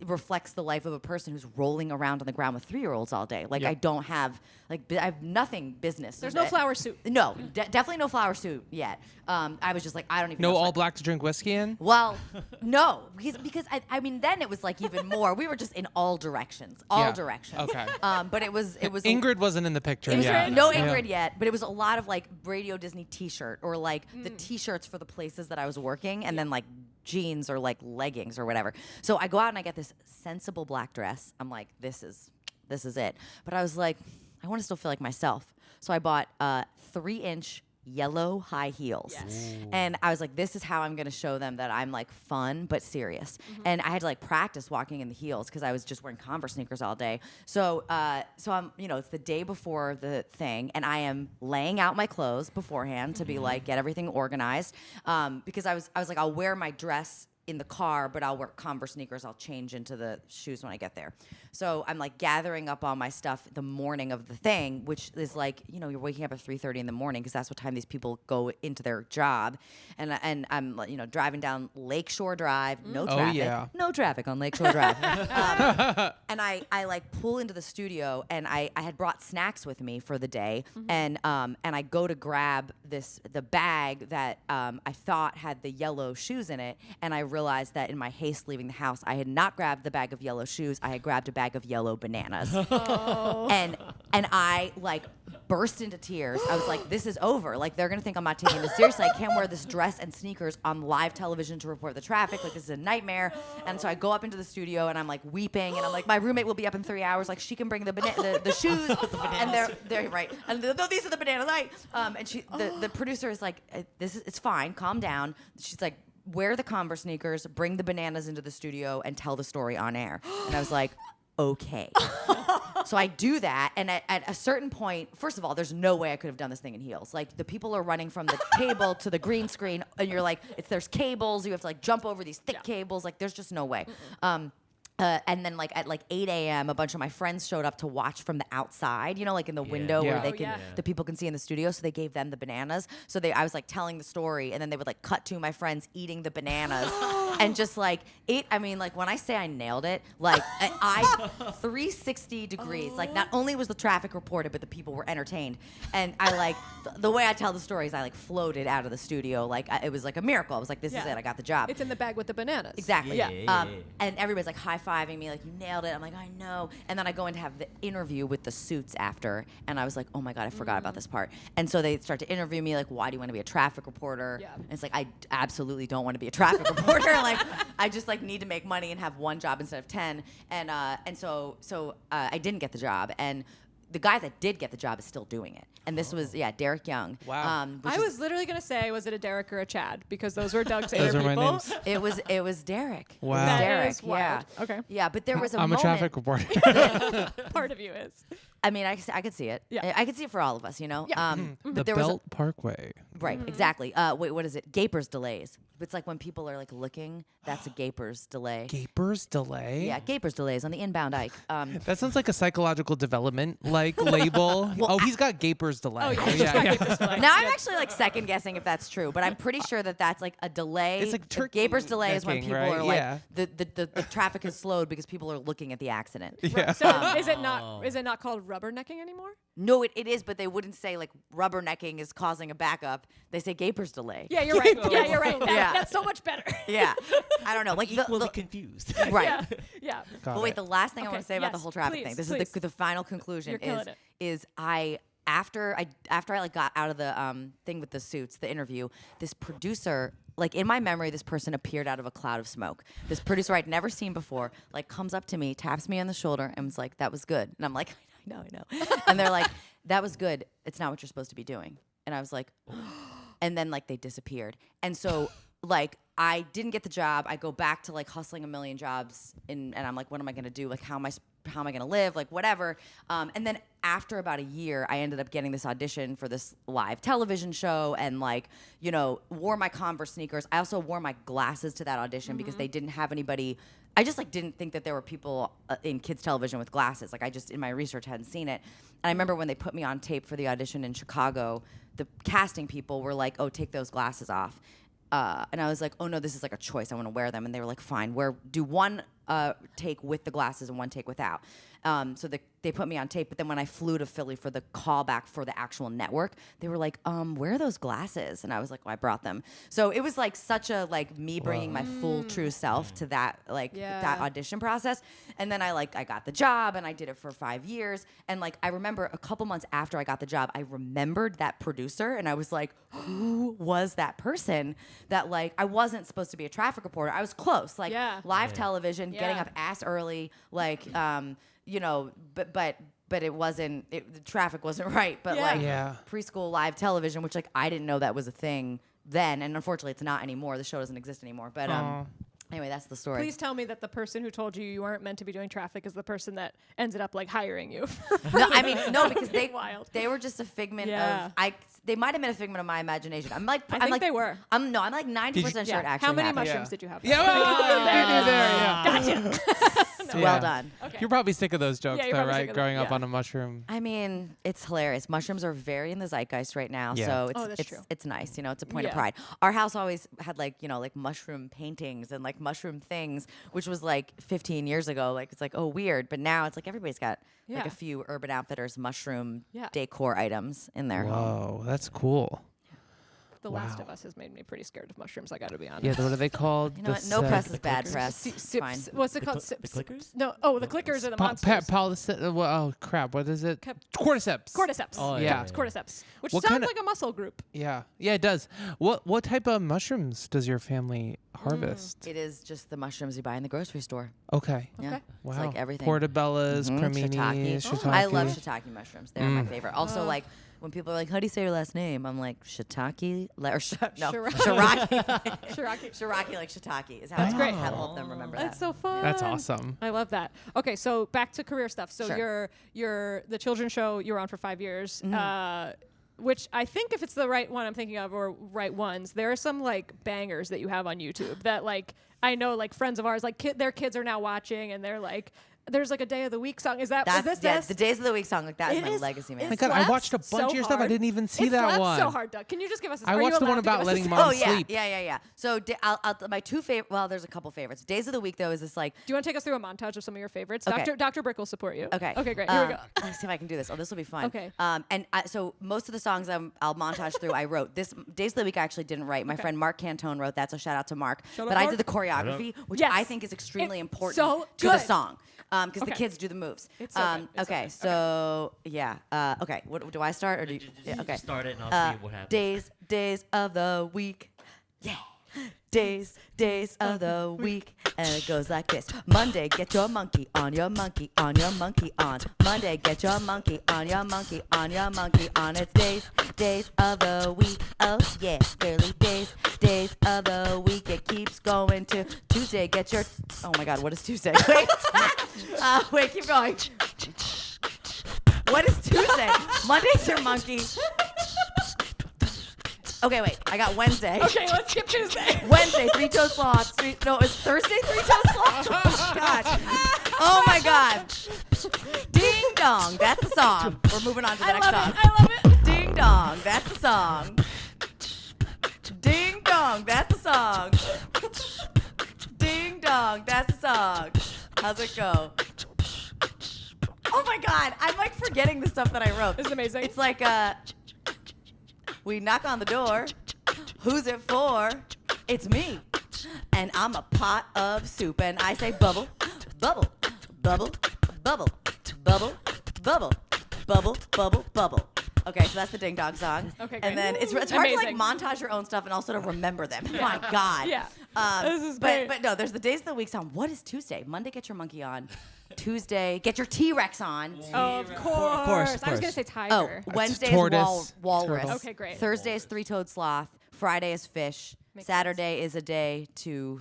reflects the life of a person who's rolling around on the ground with 3-year-olds all day. Like I don't have I have nothing business. There's no flower suit. No, definitely no flower suit yet. I was just like, I don't even know. No all black to drink whiskey in? Well, no, because I mean then it was like even more. We were just in all directions. Directions. Okay. But it was Ingrid wasn't in the picture it was yet. no Ingrid yet, but it was a lot of like Radio Disney T-shirt or like the T-shirts for the places that I was working, and then like jeans or like leggings or whatever. So I go out and I get this sensible black dress. I'm like, this is it. But I was like, I want to still feel like myself. So I bought 3-inch yellow high heels. Yes. And I was like, this is how I'm going to show them that I'm like fun but serious. And I had to like practice walking in the heels because I was just wearing Converse sneakers all day. So I'm, it's the day before the thing, and I am laying out my clothes beforehand to be like, get everything organized. Because I was like, I'll wear my dress in the car, but I'll wear Converse sneakers. I'll change into the shoes when I get there. So I'm like gathering up all my stuff the morning of the thing, which is like, you're waking up at 3:30 in the morning because that's what time these people go into their job. And I'm driving down Lakeshore Drive, no traffic. Oh, yeah. No traffic on Lakeshore Drive. And I like pull into the studio, and I had brought snacks with me for the day, and I go to grab the bag that I thought had the yellow shoes in it, and I realized that in my haste leaving the house, I had not grabbed the bag of yellow shoes. I had grabbed a bag of yellow bananas. Oh. And I like burst into tears. I was like, this is over. Like they're gonna think I'm not taking this seriously. I can't wear this dress and sneakers on live television to report the traffic. Like this is a nightmare. And so I go up into the studio and I'm like weeping, and I'm like, my roommate will be up in 3 hours. Like she can bring the shoes, and they're right. And these are the bananas. And the producer is like, it's fine. Calm down. She's like, wear the Converse sneakers, bring the bananas into the studio, and tell the story on air. And I was like, okay. So I do that, and at a certain point, first of all, there's no way I could have done this thing in heels. Like the people are running from the table to the green screen, and you're like, there's cables. You have to like jump over these thick cables. Like there's just no way. And then like at like 8 a.m., a bunch of my friends showed up to watch from the outside, like in the window where the people can see in the studio. So they gave them the bananas. So I was like telling the story, and then they would like cut to my friends eating the bananas. And just like when I say I nailed it, like I 360 degrees. Like not only was the traffic reported, but the people were entertained. And I like the way I tell the stories, I like floated out of the studio. Like it was like a miracle. I was like, this is it. I got the job. It's in the bag with the bananas. Exactly. Yeah. And everybody's like high-fiving me, like, you nailed it. I'm like, I know. And then I go in to have the interview with the suits after, and I was like, oh my God, I forgot about this part. And so they start to interview me, like, why do you want to be a traffic reporter? Yeah. And it's like, I absolutely don't want to be a traffic reporter. Like, I just like need to make money and have one job instead of 10. And so I didn't get the job. And the guy that did get the job is still doing it. And this was Derek Young. Wow. I was literally gonna say, was it a Derek or a Chad? Because those were Doug's Those inner are my people. names. It was Derek. Wow. It was That Derek. is wild. Okay. Yeah, but there was a I'm moment. a traffic reporter. Part of you is. I mean, I could see it. Yeah. I could see it for all of us, you know. Yeah. But The there was Belt Parkway. right, exactly. Wait, what is it? Gaper's delays. It's like when people are like looking. That's a gaper's delay. Gaper's delay. Yeah, gaper's delays on the inbound Ike. That sounds like a psychological development like label. He's got Gaper's delay. Oh yeah. Now I'm actually like second guessing if that's true, but I'm pretty sure that that's like a delay. It's like The turkey gaper's delay is when necking, people right? are like Yeah. the traffic is slowed because people are looking at the accident. Yeah. So is it not called rubbernecking anymore? No, it is, but they wouldn't say like rubbernecking is causing a backup. They say gaper's delay. Yeah, you're right. Yeah, you're right. Yeah. That's so much better. Yeah. I don't know. Like Equally confused. right. Yeah. Yeah. Got But wait, it. the last thing I Okay, want to say about the yes, whole traffic please, thing. This please. is the final conclusion. You're killing it. Is I after I like got out of the thing with the suits, the interview, this producer, like in my memory, this person appeared out of a cloud of smoke. This producer I'd never seen before, like comes up to me, taps me on the shoulder, and was like, "That was good." And I'm like, "I know." And they're like, "That was good. It's not what you're supposed to be doing." And I was like, and then like they disappeared. And so like I didn't get the job. I go back to like hustling a million jobs, and I'm like, what am I gonna do? Like, how am I gonna live? Like, whatever. And then after about a year, I ended up getting this audition for this live television show, and like, you know, wore my Converse sneakers. I also wore my glasses to that audition because they didn't have anybody. I just like didn't think that there were people in kids television with glasses. Like I just in my research hadn't seen it. And I remember when they put me on tape for the audition in Chicago, the casting people were like, "Oh, take those glasses off." And I was like, "Oh no, this is like a choice. I want to wear them." And they were like, "Fine, do one take with the glasses and one take without." So they put me on tape. But then when I flew to Philly for the callback for the actual network, they were like, "Where are those glasses?" And I was like, "Well, I brought them." So it was like such a like me bringing my full true self to that that audition process. And then I got the job and I did it for 5 years. And like I remember a couple months after I got the job, I remembered that producer and I was like, who was that person that like I wasn't supposed to be a traffic reporter. I was close, like live television, getting up ass early, like you know, but it wasn't. The traffic wasn't right. But preschool live television, which like I didn't know that was a thing then, and unfortunately it's not anymore. The show doesn't exist anymore. But anyway, that's the story. Please tell me that the person who told you weren't meant to be doing traffic is the person that ended up like hiring you. No, I mean no, because wild. they were just a figment of they might have been a figment of my imagination. I'm like I think they were. I'm like 90% sure it actually How many happened. mushrooms did you have? Gotcha. Well done. Okay. You're probably sick of those jokes, Yeah, you're though, probably right? sick of Growing them, up on a mushroom. I mean, it's hilarious. Mushrooms are very in the zeitgeist right now, Yeah. so Oh, that's true. it's nice. You know, it's a point of Yeah. pride. Our house always had like mushroom paintings and like mushroom things, which was like 15 years ago. Like it's like weird, but now it's like everybody's got like Yeah. a few Urban Outfitters mushroom Yeah. decor items in their home. Whoa, that's cool. The Last Wow. of Us has made me pretty scared of mushrooms. I got to be honest. Yeah, what are they called? You know what? No press is bad press. It's fine. What's it called? The clickers? No. Oh, the clickers are the monsters. Oh crap! What is it? Cordyceps. Cordyceps. Oh, Yeah. It's cordyceps, which What sounds kinda- like a muscle group. Yeah, it does. What type of mushrooms does your family harvest? It is just the mushrooms you buy in the grocery store. Okay. Yeah. Okay. Wow. It's like everything. Portobellas, Mhm. cremini, Shiitake. I love shiitake. shiitake mushrooms. They're my favorite. Also, like when people are like, "How do you say your last name?" I'm like shiitake Ciarrochi. Ciarrochi like shiitake is how That's I great. help them remember That's that. so fun. That's awesome. I love that. Okay, so back to career stuff. So Sure. you're the children's show you were on for 5 years. Mm-hmm. Which I think if it's the right one I'm thinking of or right ones, there are some like bangers that you have on YouTube that like I know like friends of ours like their kids are now watching and they're like there's like a day of the week song. Is That's this? the days of the week song. Like that is It my is- legacy, man. Oh it my God, I slaps watched a bunch so of your stuff. I hard. didn't even see It that slaps one. so hard, Doug. Can you just give us a I are you watched the one allowed to give about us a letting song? mom Oh yeah, sleep. yeah. So my two favorite. Well, there's a couple favorites. Days of the week though is this like. Do you want to take us through a montage of some of your favorites? Okay. Dr. Brick will support you. Okay. Okay, great. Here we go. Let's see if I can do this. Oh, this will be fun. Okay. So most of the songs I'll montage through, I wrote. This Days of the Week I actually didn't write. My friend Mark Cantone wrote that, so shout out to Mark. Shout out, But I Mark. did the choreography, which Yes. I think is extremely It's important so to the good. song. Because the Okay. kids do the moves. It's so good. It's so okay, good. so yeah. Okay, what do I start or do you? Just Yeah, okay. start it and I'll see what happens. Days of the week. Yeah. Days of the week, and it goes like this. Monday, get your monkey on, your monkey on, your monkey on. Monday, get your monkey on, your monkey on, your monkey on. It's days of the week. Oh yeah, girly days of the week. It keeps going to Tuesday. Get your. Oh my God, what is Tuesday? Wait, wait, keep going. What is Tuesday? Monday's your monkey. Okay, wait. I got Wednesday. Okay, let's skip Tuesday. Wednesday, three-toed sloth. No, it's Thursday, three-toed sloth. Oh my gosh. Oh my God. Ding dong. That's the song. We're moving on to the next song. I love it. Ding dong. That's the song. Ding dong. That's the song. Ding dong. That's the song. How's it go? Oh my God. I'm like forgetting the stuff that I wrote. This is amazing. It's like we knock on the door. Who's it for? It's me. And I'm a pot of soup. And I say bubble, bubble, bubble, bubble, bubble, bubble, bubble, bubble, bubble. Okay, so that's the Ding Dong song. Okay, great. And then it's hard to like Amazing. montage your own stuff and also to remember them. My God. Yeah. This is but, great. But no, there's the days of the week song. What is Tuesday? Monday, get your monkey on. Tuesday, get your T-Rex on. Oh, of course. I was going to say Oh, tiger. Wednesday tortoise, is walrus. turtle. Okay, great. Thursday is three-toed sloth. Friday is fish. Makes Saturday is a day to.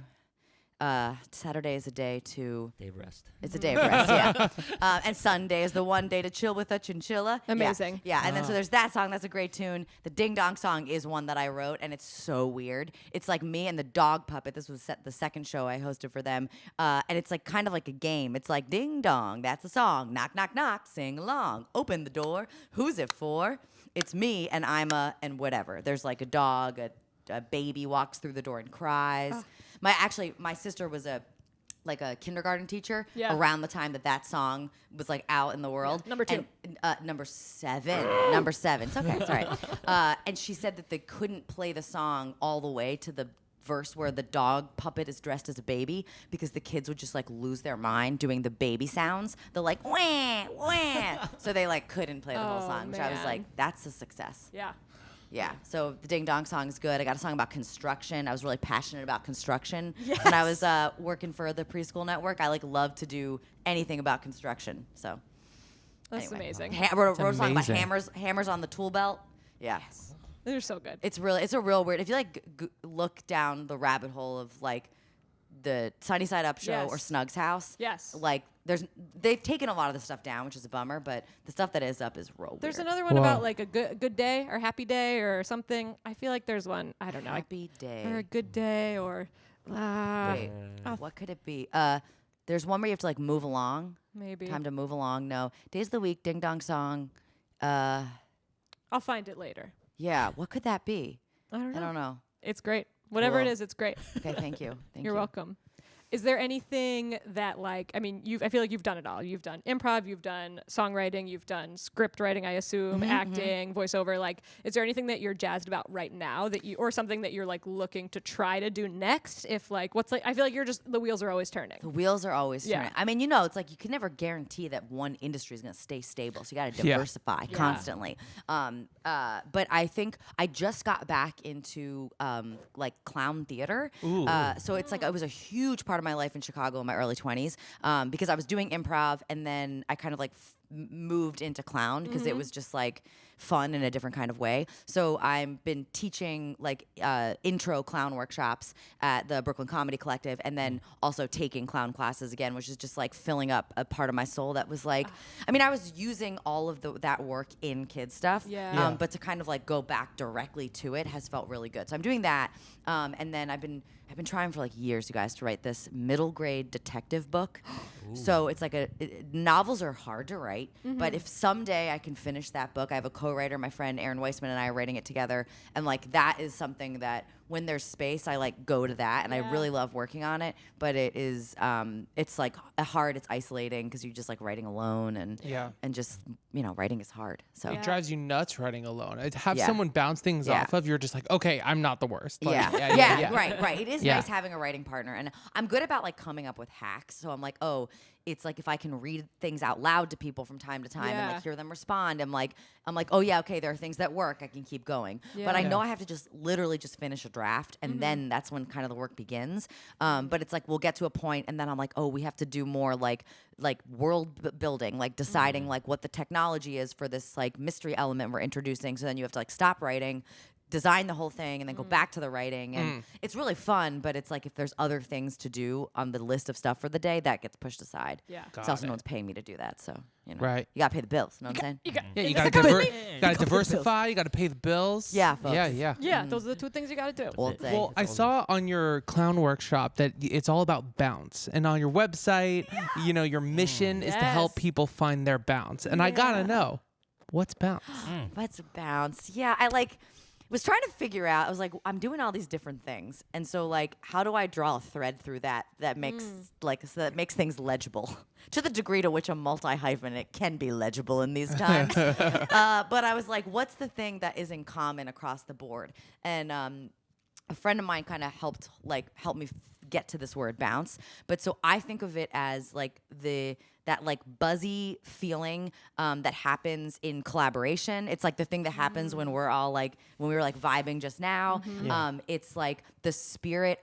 Saturday is a day to. Day of rest. It's a day of rest, yeah. And Sunday is the one day to chill with a chinchilla. Yeah, Amazing. Yeah, and then so there's that song. That's a great tune. The Ding Dong song is one that I wrote, and it's so weird. It's like me and the dog puppet. This was the second show I hosted for them, and it's like kind of like a game. It's like Ding Dong, that's the song. Knock, knock, knock, sing along. Open the door. Who's it for? It's me, and I'm and whatever. There's like a dog, a baby walks through the door and cries. My sister was a kindergarten teacher around the time that song was like out in the world. Yeah. Number 2. And, number 7. Number 7. It's okay. It's all right. And she said that they couldn't play the song all the way to the verse where the dog puppet is dressed as a baby because the kids would just like lose their mind doing the baby sounds. They're like, wah, wah. So they like couldn't play the whole song, which I was man. like, that's a success. Yeah. Yeah, so the Ding Dong song is good. I got a song about construction. I was really passionate about construction when I was working for the preschool network. I like love to do anything about construction. So That's anyway. amazing. I wrote a song about amazing. hammers on the tool belt. Yeah, They're so good. it's a real weird. If you like look down the rabbit hole of like the Sunny Side Up show or Yes. Snug's House, Yes. like they've taken a lot of the stuff down, which is a bummer. But the stuff that is up is real. There's weird. another one Whoa. about like a good day or happy day or something. I feel like there's one. I don't know. Happy day. Or a good day or Wait, what could it be? There's one where you have to like move along. maybe. Time to move along. No. Days of the week, Ding Dong song. I'll find it later. Yeah. What could that be? I don't know. I don't know. It's great. Whatever it Cool. is, it's great. Okay. Thank you. Thank You're you. welcome. Is there anything that like I feel like you've done it all. You've done improv, you've done songwriting, you've done script writing, I assume, acting, voiceover. Like, is there anything that you're jazzed about right now that you or something that you're like looking to try to do next? If like what's like I feel like you're just the wheels are always turning. The wheels are always Yeah. turning. I mean, it's like you can never guarantee that one industry is going to stay stable. So you got to Yeah. diversify constantly. But I think I just got back into like clown theater. So it's like it was a huge part of my life in Chicago in my early 20s because I was doing improv and then I kind of like moved into clown because it was just like fun in a different kind of way. So I've been teaching like intro clown workshops at the Brooklyn Comedy Collective and then also taking clown classes again, which is just like filling up a part of my soul that was like, I mean, I was using all of that work in kid stuff, Yeah. but to kind of like go back directly to it has felt really good. So I'm doing that. And then I've been trying for like years, you guys, to write this middle grade detective book. So it's like novels are hard to write, but if someday I can finish that book, I have a co-writer, my friend Aaron Weissman and I are writing it together, and like that is something that when there's space, I like go to that, and I really love working on it. But it is, it's like hard, it's isolating because you're just like writing alone, and just writing is hard. So It drives you nuts writing alone. To have Yeah. someone bounce things Yeah. off of, you're just like, okay, I'm not the worst. Like, right. It is Yeah. nice having a writing partner, and I'm good about like coming up with hacks. So I'm like, oh, it's like if I can read things out loud to people from time to time and Yeah. like hear them respond, I'm like, oh yeah, okay, there are things that work. I can keep going, but I know I have to just literally just finish a draft. draft, and then that's when kind of the work begins. But it's like we'll get to a point, and then I'm like, oh, we have to do more like building, like deciding like what the technology is for this like mystery element we're introducing. So then you have to like stop writing, design the whole thing, and then go back to the writing. And it's really fun, but it's like if there's other things to do on the list of stuff for the day, that gets pushed aside. Yeah. It's also no one's paying me to do that, so you know, Right. you gotta pay the bills. You know what I'm saying? You gotta diversify. You gotta pay the bills. Yeah, folks. Yeah. Yeah, those are the two things you got to do. All day. Well, I saw on your clown workshop that it's all about bounce, and on your website, you know, your mission is to help Yes. people find their bounce. And I gotta know, what's bounce? What's a bounce? Yeah, I like was trying to figure out. I was like, I'm doing all these different things, and so like, how do I draw a thread through that makes that makes things legible to the degree to which a multi-hyphen can be legible in these times. But I was like, what's the thing that is in common across the board? And a friend of mine kind of helped me get to this word bounce. But so I think of it as like that like buzzy feeling that happens in collaboration. It's like the thing that happens when we're all like, when we were like vibing just now. It's like the spirit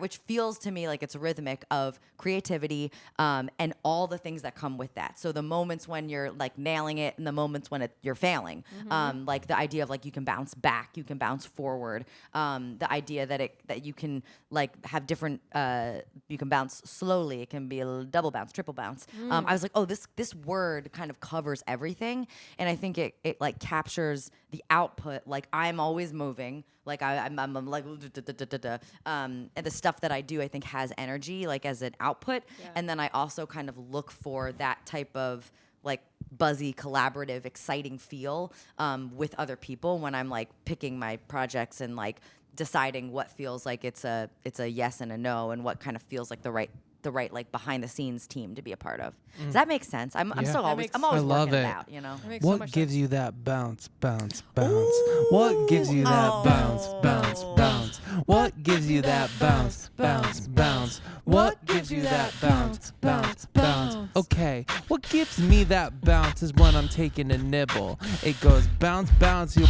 which feels to me like it's rhythmic of creativity and all the things that come with that. So the moments when you're like nailing it and the moments when you're failing. Like the idea of like you can bounce back, you can bounce forward. The idea that you can like have different, you can bounce slowly. It can be a double bounce, triple bounce. I was like, oh, this word kind of covers everything. And I think it like captures the output. Like I'm always moving. Like I'm like, and the stuff that I do, I think has energy, like as an output. Yeah. And then I also kind of look for that type of like buzzy, collaborative, exciting feel with other people when I'm like picking my projects and like deciding what feels like it's a yes and a no, and what kind of feels like the right like behind the scenes team to be a part of. Does that make sense? I'm always working it out, you know. What gives you that bounce? What gives you that bounce? What gives you that bounce? What gives you that bounce? Okay, what gives me that bounce is when I'm taking a nibble. It goes bounce,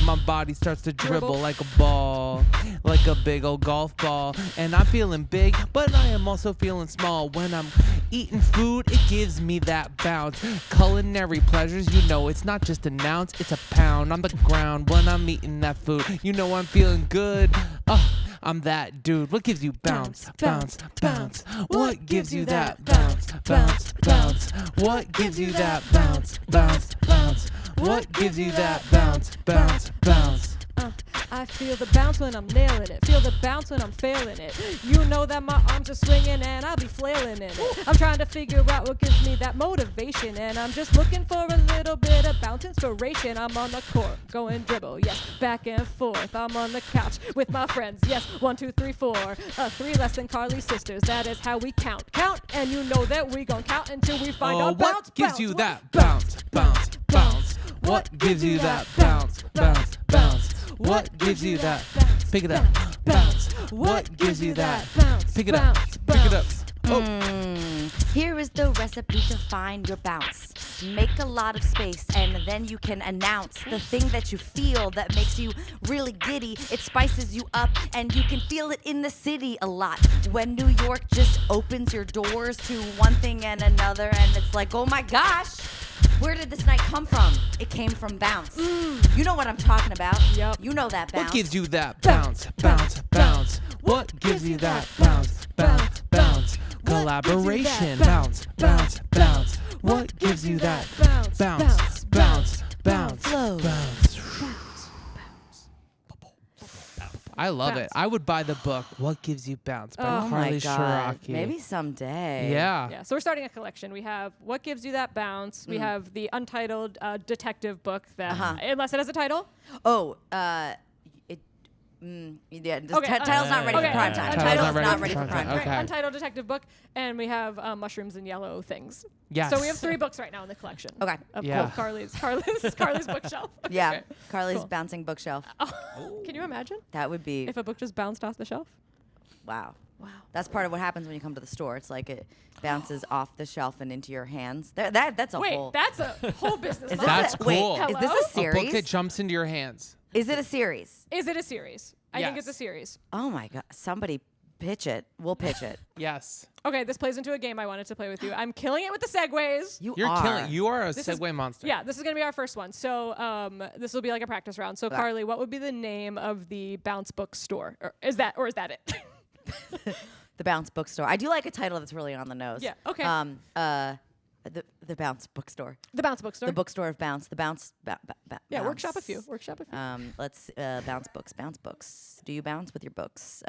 my body starts to dribble like a ball, like a big old golf ball. And I'm feeling big, but I am also feeling small. When I'm eating food, it gives me that bounce. Culinary pleasures, you know, it's not just an ounce, it's a pound on the ground when I'm eating that food. You know I'm feeling good. I'm that dude. What gives you bounce? What gives you that bounce? What gives you that bounce? What gives you that bounce? I feel the bounce when I'm nailing it. Feel the bounce when I'm failing it. You know that my arms are swinging and I'll be flailing in it. I'm trying to figure out what gives me that motivation, and I'm just looking for a little bit of bounce inspiration. I'm on the court, going dribble, yes, back and forth. I'm on the couch with my friends, yes, 1, 2, 3, 4. 3 less than Carly's sisters. That is how we count, and you know that we gon' count until we find our bounce. What gives you that bounce? What gives you that bounce? What gives you that? Pick it up. Bounce. What gives you that? Pick it up. Pick it up. Here is the recipe to find your bounce. Make a lot of space, and then you can announce the thing that you feel that makes you really giddy. It spices you up, and you can feel it in the city a lot. When New York just opens your doors to one thing and another, and it's like, oh my gosh, where did this night come from? It came from bounce. You know what I'm talking about. Yep. You know that bounce. What gives you that bounce? What gives you that bounce? Collaboration. Bounce. What gives you that bounce? Flow. I love Bounce. it. I would buy the book "What Gives You Bounce" by Oh my Carly God. Ciarrochi. Maybe someday. Yeah. Yeah, so we're starting a collection. We have What Gives You That Bounce. We have the untitled detective book that, unless it has a title. Oh, yeah. The title's not ready for prime time. Title's not ready for prime time. Okay. Untitled detective book, and we have mushrooms and yellow things. Yes. So we have 3 books right now in the collection. Okay. Of Yeah. Carly's bookshelf. Yeah. Okay. Carly's Cool. bouncing bookshelf. Can you imagine That would be if a book just bounced off the shelf? wow. Wow. That's part of what happens when you come to the store. It's like it bounces off the shelf and into your hands. That's a Wait, whole. that's a whole business Is model. That's this a, wait, cool. is this Hello? a A book that series? jumps into your hands. Is it a series? Is it a series? I think Yes. it's a series. Oh my God! Somebody pitch it. We'll pitch it. Yes. Okay, this plays into a game I wanted to play with you. I'm killing it with the segues. You're are. killing. You are a This is- segue monster. Yeah, this is gonna be our first one. So this will be like a practice round. So Carly, what would be the name of the Bounce Bookstore? Or is that it? The Bounce Bookstore. I do like a title that's really on the nose. Yeah, okay. The Bounce Bookstore. The Bounce Bookstore. The bookstore of Bounce. The Bounce. Yeah, bounce. workshop a few. Let's bounce books. Do you bounce with your books?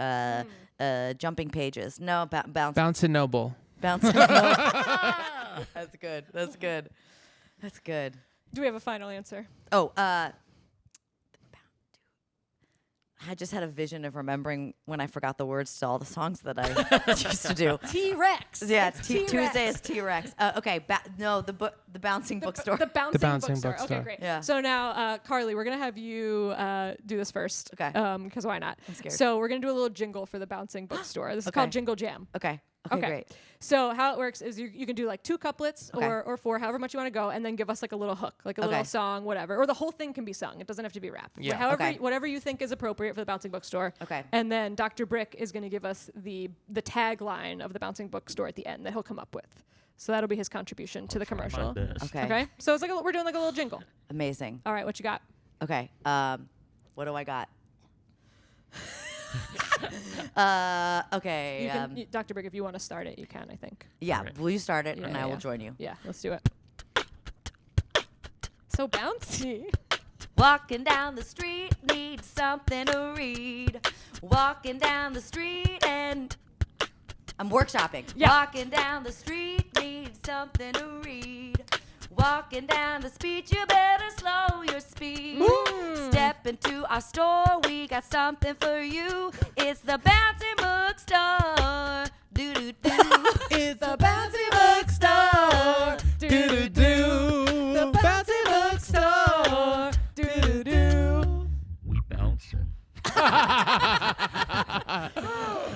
Jumping pages. No, bounce. Bounce and Noble. Bounce. That's good. That's good. That's good. Do we have a final answer? Oh, I just had a vision of remembering when I forgot the words to all the songs that I used to do. T-Rex. Yeah, It's T-Rex. Tuesday is T-Rex. Okay, the bouncing bookstore. The bouncing, Bouncing bookstore. Bookstore. Okay, great. Yeah. So now, Carly, we're gonna have you do this first. Okay. Because why not? I'm scared. So we're gonna do a little jingle for the bouncing bookstore. This is Okay. called Jingle Jam. Okay. Okay, great. So how it works is you can do like 2 couplets Okay. or 4, however much you want to go, and then give us like a little hook, like a Okay. little song, whatever. Or the whole thing can be sung. It doesn't have to be rap. Yeah. However, Okay. whatever you think is appropriate for the Bouncing Bookstore. Okay. And then Dr. Brick is going to give us the tagline of the Bouncing Bookstore at the end that he'll come up with. So that'll be his contribution to the commercial. Okay. Okay. So it's like we're doing like a little jingle. Amazing. All right, what you got? Okay. What do I got? Okay. You can, Dr. Brick, if you want to start it, you can, I think. Yeah. Right. Will you start it, Yeah, and I yeah. will join you. Yeah, let's do it. So bouncy. Walking down the street, need something to read. Walking down the street and I'm workshopping. Yeah. Walking down the street, need something to read. Walking down the street, you better slow your speed. Step into our store, we got something for you. It's the Bouncing Bookstore. Do do do. It's the Bouncy Bookstore. Do do do. The Bouncy Bookstore. Do do do. We bouncing.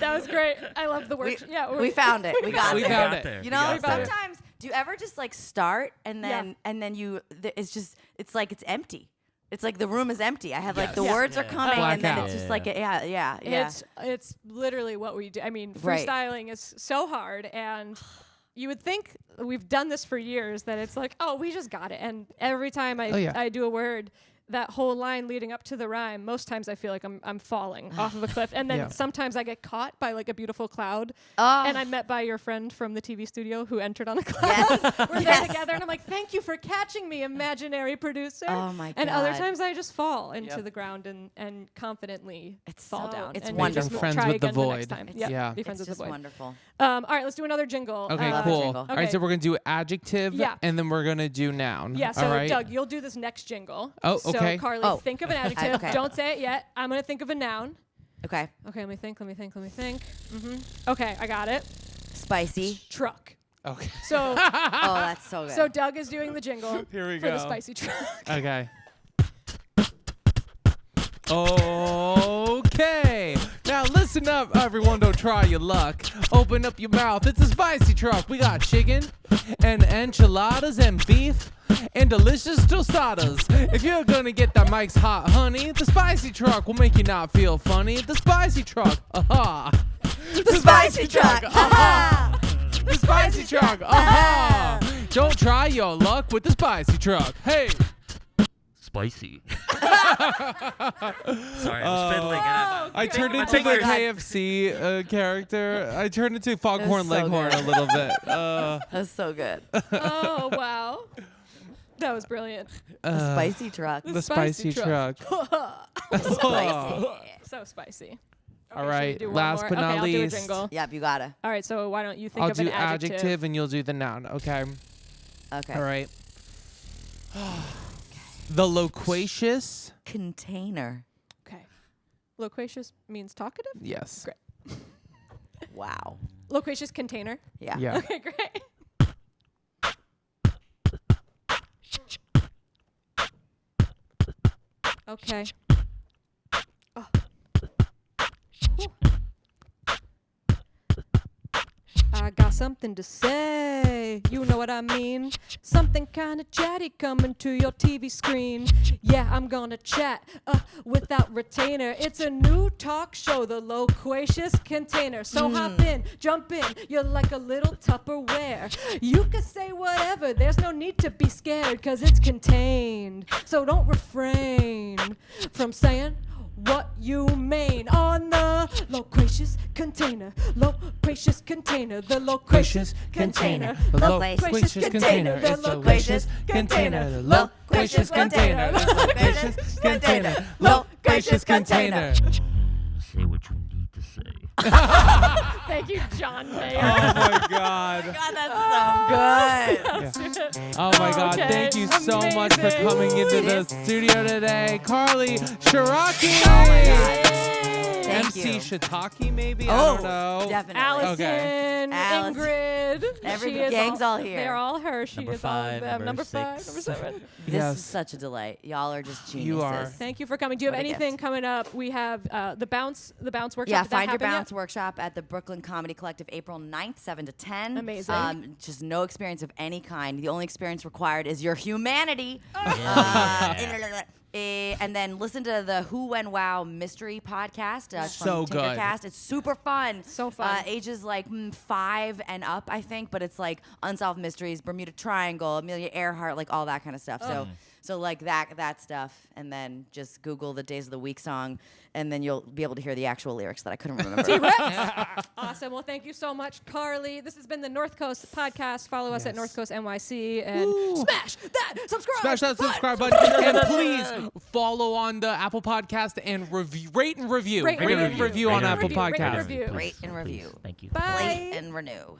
That was great. I love the We, work. Yeah, we found it. We got We it. found got it. there. You We know, got there. sometimes do you ever just like start and then Yeah. and then it's like it's empty. It's like the room is empty. I have like Yes. the Yeah. words are Yeah. coming and then Blackout. it's just like yeah. It's literally what we do. I mean, Right. freestyling is so hard, and you would think we've done this for years that it's like, oh, we just got it. And every time I do a word, that whole line leading up to the rhyme, most times I feel like I'm falling off of a cliff, and then Yeah. sometimes I get caught by like a beautiful cloud. Oh. And I'm met by your friend from the TV studio who entered on a cloud. Yes. We're there Yes. together, and I'm like, thank you for catching me, imaginary producer. Oh my And other God. times I just fall into Yep. the ground and confidently It's fall so- down. it's and wonderful. just Friends try with the again void. next time. It's- Yep, yeah. be friends It's with the just void. wonderful. All right, let's do another jingle. Okay, love a cool. jingle. All right, so Okay. we're gonna do adjective, Yeah. and then we're gonna do noun. Yeah, so All right. Doug, you'll do this next jingle. Oh, So okay. Carly, Oh. think of an adjective. Okay. Don't say it yet. I'm gonna think of a noun. Okay. Okay, let me think. Okay, I got it. Spicy. Truck. Okay. So Oh, that's so good. so Doug is doing the jingle Here we for the go. spicy truck. Okay. Okay. Now listen up, everyone. Don't try your luck. Open up your mouth. It's a spicy truck. We got chicken and enchiladas and beef and delicious tostadas. If you're gonna get the mic's hot, honey, the spicy truck will make you not feel funny. The spicy truck. Aha. The spicy truck. Aha. The spicy truck. Aha. Don't try your luck with the spicy truck. Hey. Spicy. Sorry, I was fiddling. And I turned my into the fingers. KFC character. I turned into Foghorn so Leghorn good. a little bit. That's so good. Oh wow, that was brilliant. The spicy truck. The spicy truck. Spicy. So spicy. All Okay, should we right, do one last more? but okay, not I'll do a least, jingle. Yep, you gotta. All right, so why don't you think I'll of do an adjective? and you'll do the noun. Okay. Okay. All right. The loquacious. Container. Okay. Loquacious means talkative? Yes. Great. Wow. Loquacious container. Yeah. Yeah. Okay, great. Okay. Oh. Whew. I got something to say. way, you know what I mean? Something kinda chatty coming to your TV screen. Yeah, I'm gonna chat without retainer. It's a new talk show, the loquacious container. So hop in, jump in, you're like a little Tupperware. You can say whatever, there's no need to be scared, cause it's contained. So don't refrain from saying what you mean on the loquacious container, loquacious container, the loquacious container, Loquacious container, the it's a loquacious container, the loquacious container, the loquacious container, loquacious container. Say what you need to say. Thank you, John Mayer. Oh my God. God, that's so good. Oh my God. Okay, Thank you so much for amazing. coming into the studio today. Carly Ciarrochi. Oh my God. Thank MC you. Shiitake, maybe? I Oh, don't know. definitely. Allison, Okay. Allison. Ingrid. Every she is gang's all here. They're all her. She Number is all five, of them. number Number 5, six. number 7. This Yes. is such a delight. Y'all are just geniuses. You are. Thank you for coming. Do you have What a anything gift. coming up? We have the bounce workshop. Yeah, Did that Find Your happen yet? Bounce workshop at the Brooklyn Comedy Collective, April 9th, 7 to 10. Amazing. Just no experience of any kind. The only experience required is your humanity. And then listen to the Who, When, Wow mystery podcast So from good. Tinkercast. It's super fun. So fun. Ages like 5 and up, I think, but it's like Unsolved Mysteries, Bermuda Triangle, Amelia Earhart, like all that kind of stuff. So like that stuff, and then just Google the Days of the Week song, and then you'll be able to hear the actual lyrics that I couldn't remember. Awesome. Well, thank you so much, Carly. This has been the North Coast Podcast. Follow us at North Coast NYC and smash that subscribe. Smash that subscribe button. And please follow on the Apple Podcast and rate and review. Rate and Rate and review. review Rate on and Apple review. Rate and Podcast. review. Rate and review. Thank you. Bye. Plate and renew.